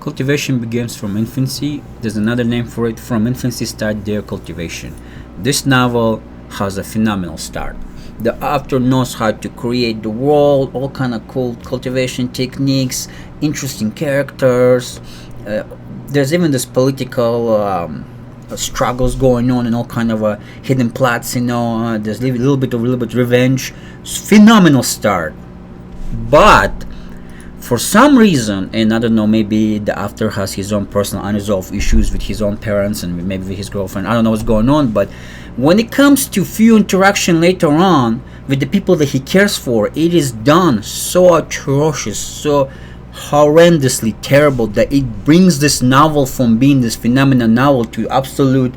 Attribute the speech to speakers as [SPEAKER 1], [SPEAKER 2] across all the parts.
[SPEAKER 1] Cultivation begins from infancy. There's another name for it. From infancy start their cultivation. This novel has a phenomenal start. The author knows how to create the world, all kind of cool cultivation techniques, interesting characters. There's even this political struggles going on and all kind of hidden plots. There's a little bit of revenge. Phenomenal start, but for some reason, and I don't know, maybe the author has his own personal unresolved issues with his own parents and maybe with his girlfriend. I don't know what's going on, but when it comes to few interaction later on with the people that he cares for, it is done so atrocious, so horrendously terrible that it brings this novel from being this phenomenal novel to absolute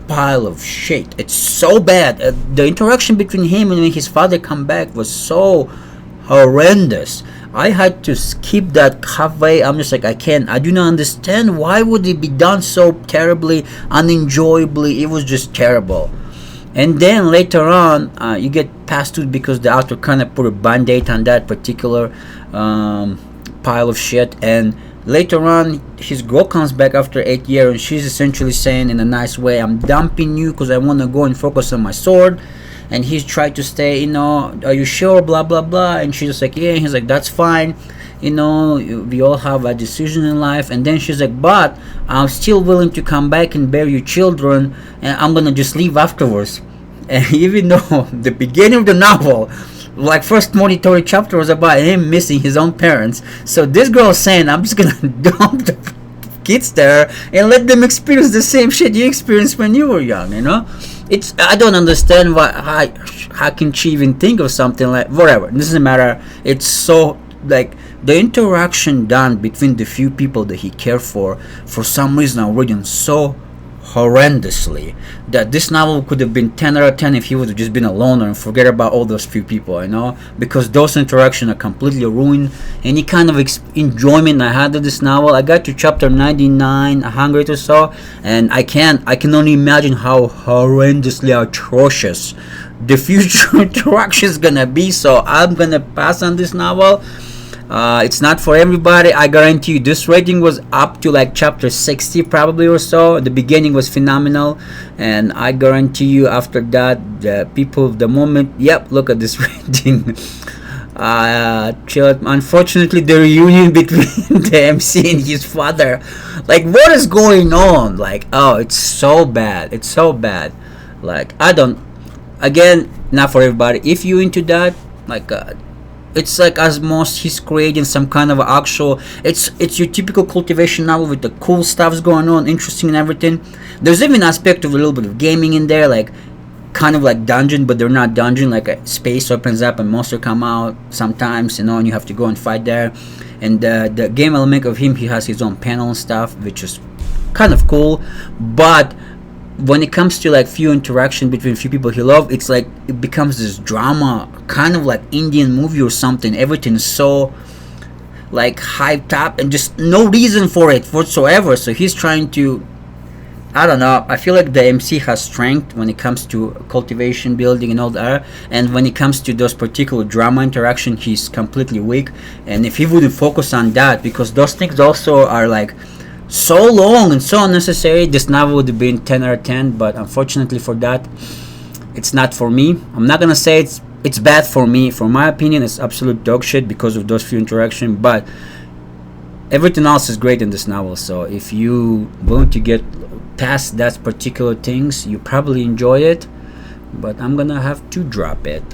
[SPEAKER 1] pile of shit. It's so bad. The interaction between him and when his father come back was so horrendous. I had to skip that halfway. I'm just like, I do not understand why would it be done so terribly, unenjoyably. It was just terrible. And then later on, you get past it because the author kind of put a band-aid on that particular pile of shit. And later on, his girl comes back after 8 years and she's essentially saying in a nice way, I'm dumping you because I want to go and focus on my sword. And he's tried to stay, are you sure, blah blah blah, and she's just like, yeah. And he's like, that's fine, we all have a decision in life. And then she's like, but I'm still willing to come back and bear your children, and I'm gonna just leave afterwards. And even though the beginning of the novel, like first monitory chapter, was about him missing his own parents, so this girl's saying, I'm just gonna dump the kids there and let them experience the same shit you experienced when you were young. I don't understand how can she even think of something like whatever. It doesn't matter. It's so like the interaction done between the few people that he cared for some reason are written so horrendously that this novel could have been 10 out of 10 if he would have just been a loner and forget about all those few people, because those interactions are completely ruined any kind of enjoyment I had of this novel. I got to chapter 99, 100 or so, and I can only imagine how horrendously atrocious the future interaction is gonna be, so I'm gonna pass on this novel. It's not for everybody. I guarantee you this rating was up to like chapter 60 probably or so. The beginning was phenomenal, and I guarantee you after that the people the moment, yep, look at this rating. Unfortunately the reunion between the MC and his father, like what is going on? Like, oh, it's so bad, like again, not for everybody. If you into that, like it's like as most he's creating some kind of actual, it's your typical cultivation novel with the cool stuffs going on, interesting and everything. There's even aspect of a little bit of gaming in there, like kind of like dungeon, but they're not dungeon, like a space opens up and monster come out sometimes, and you have to go and fight there. And the game element of him, he has his own panel and stuff, which is kind of cool. But when it comes to like few interaction between few people he loves, it's like it becomes this drama, kind of like Indian movie or something. Everything is so like hyped up and just no reason for it whatsoever. So he's trying to, I don't know, I feel like the MC has strength when it comes to cultivation building and all that, and when it comes to those particular drama interaction, he's completely weak. And if he wouldn't focus on that, because those things also are like so long and so unnecessary, this novel would have been 10 out of 10. But unfortunately for that, it's not for me. I'm not gonna say it's bad for me. For my opinion, it's absolute dog shit because of those few interactions, but everything else is great in this novel. So if you want to get past that particular things, you probably enjoy it, but I'm gonna have to drop it.